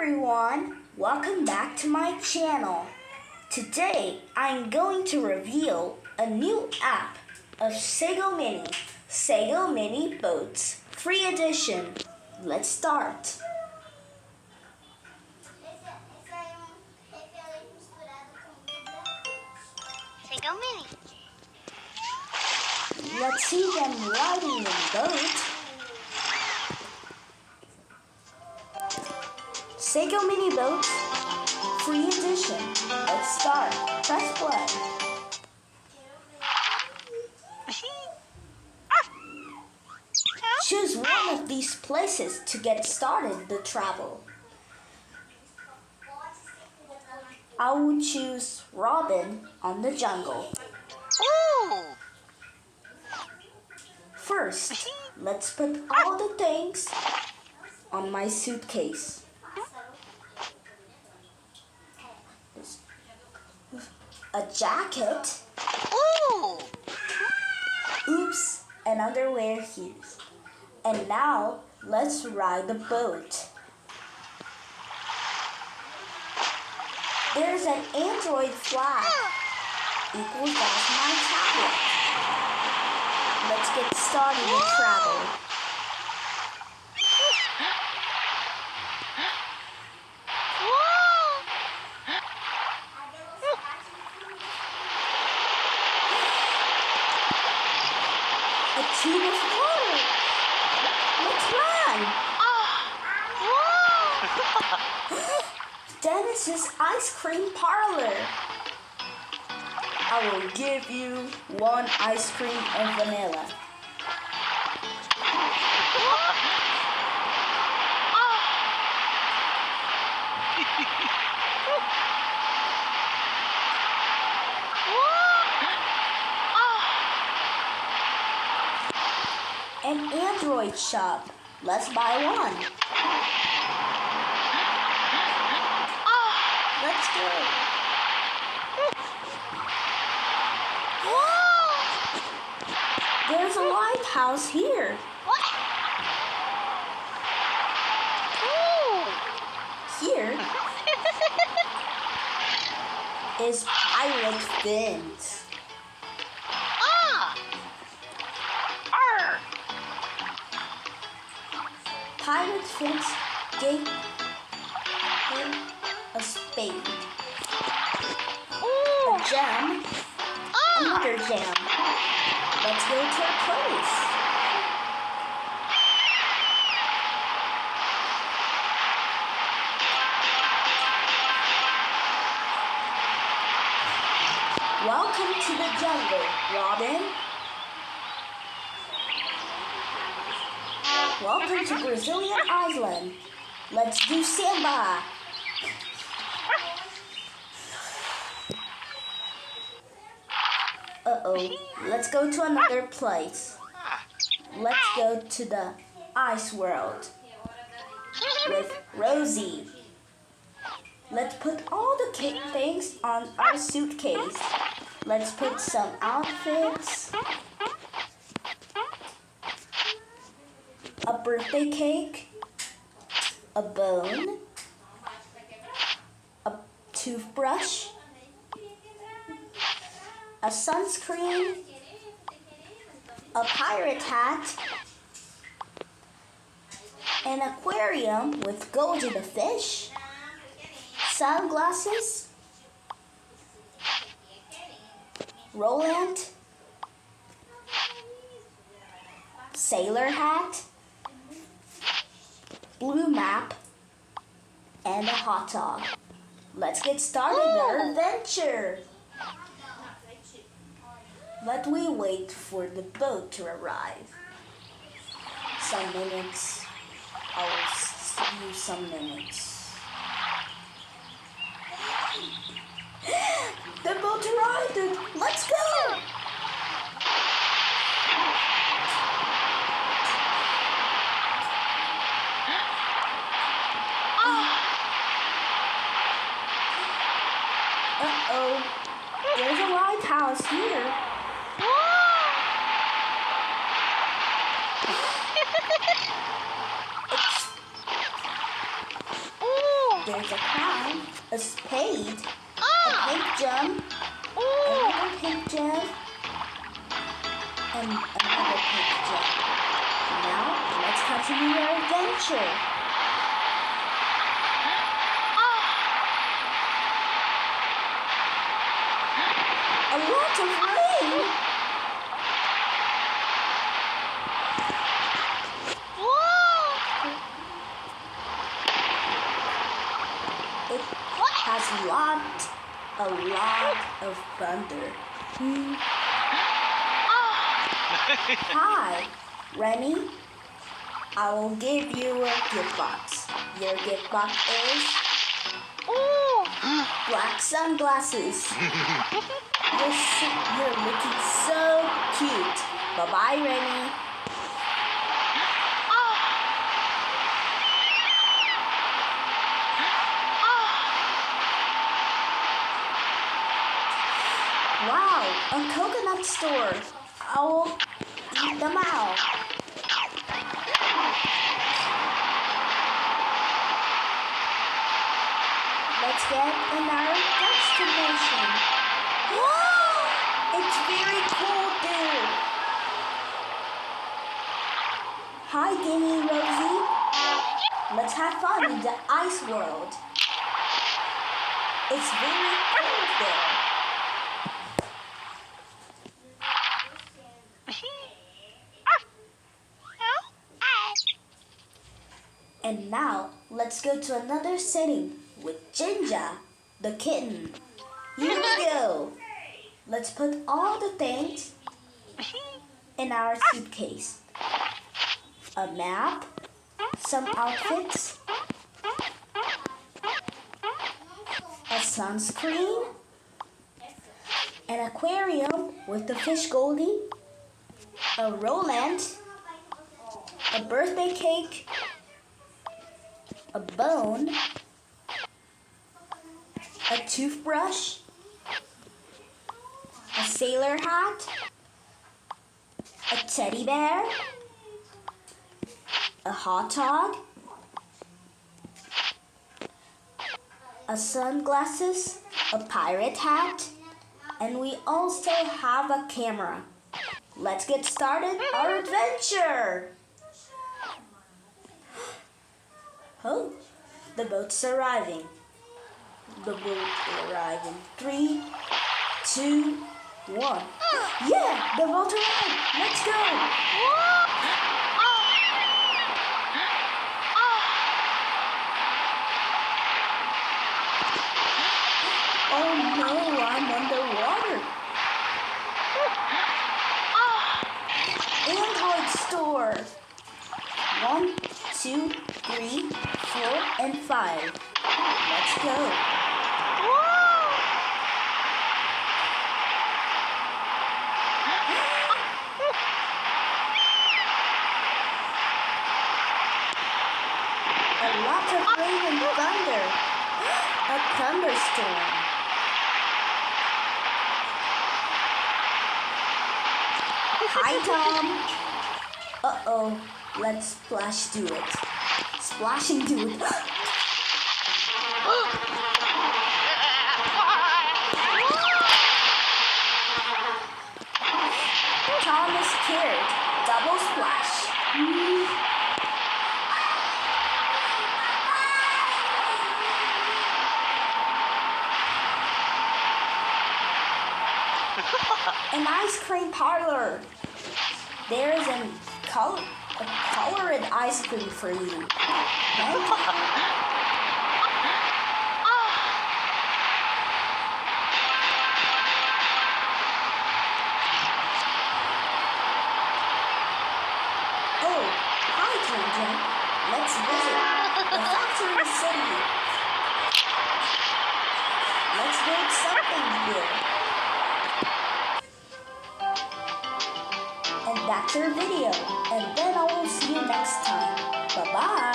everyone, welcome back to my channel. Today I'm going to reveal a new app of Sago Mini Boats, free edition. Let's start. Sago Mini. Let's see them riding the boat. Sago Mini Boats, free edition. Let's start. Press play. Choose one of these places to get started the travel. I will choose Robin on the jungle. Ooh! First, let's put all the things on my suitcase. A jacket. Ooh! Oops, and underwear heels. And now, let's ride the boat. There's an Android flag equals that's my tablet. Let's get started with travel. A tube of water. Let's run. Dennis's ice cream parlor. I will give you one ice cream and vanilla. An Android shop. Let's buy one. Let's go. There's a lighthouse here. Here is Pirate Fins. Pirate Fins gave him a spade, a gem, another gem. Let's go to our place. Welcome to the jungle, Robin. Welcome to Brazilian Island. Let's do samba. Uh-oh. Let's go to another place. Let's go to the ice world with Rosie. Let's put all the things on our suitcase. Let's put some outfits. A birthday cake, a bone, a toothbrush, a sunscreen, a pirate hat, an aquarium with gold in the fish, sunglasses, Roland, sailor hat, blue map, and a hot dog. Let's get started our adventure. But we wait for the boat to arrive. Some minutes. I will see you some minutes. The boat arrived! Let's go! Uh-oh. There's a lighthouse here. Ooh! There's a crown, a spade, a pink gem, Ooh. another pink gem, and another pink gem. Now, let's continue our adventure. A lot of rain! Whoa. It has a lot of thunder. Hi, Remy. I will give you a gift box. Your gift box is Ooh. black sunglasses. You're looking so cute. Bye-bye, Remy. Wow, a coconut store. I will eat them out. Let's get in our destination. Whoa! It's very cold there. Hi, Guinea Rosie. Let's have fun in the ice world. It's very cold there. And now, let's go to another setting with Ginger, the kitten. Here we go. Let's put all the things in our suitcase. A map, some outfits, a sunscreen, an aquarium with the fish Goldie, a Roland, a birthday cake, a bone, a toothbrush, a sailor hat, a teddy bear, a hot dog, a sunglasses, a pirate hat, and we also have a camera. Let's get started our adventure! Oh, the boat's arriving. The boat will arrive in 3, 2, 1. Yeah, the boat arrived. Let's go. Oh no, I'm underwater. Android store. 1, 2, 3, 4, and 5. Let's go. A lot of rain and thunder. A thunderstorm. Hi, Tom. Uh-oh. Let's splash do it. Splash and do it. Tom is scared. Double splash. An ice cream parlor. There is a colored ice cream for you. Thank you. Oh, hi, Ginger. Let's visit the factory city. Let's build something here. And that's our video. And then I will see you next time. Bye-bye.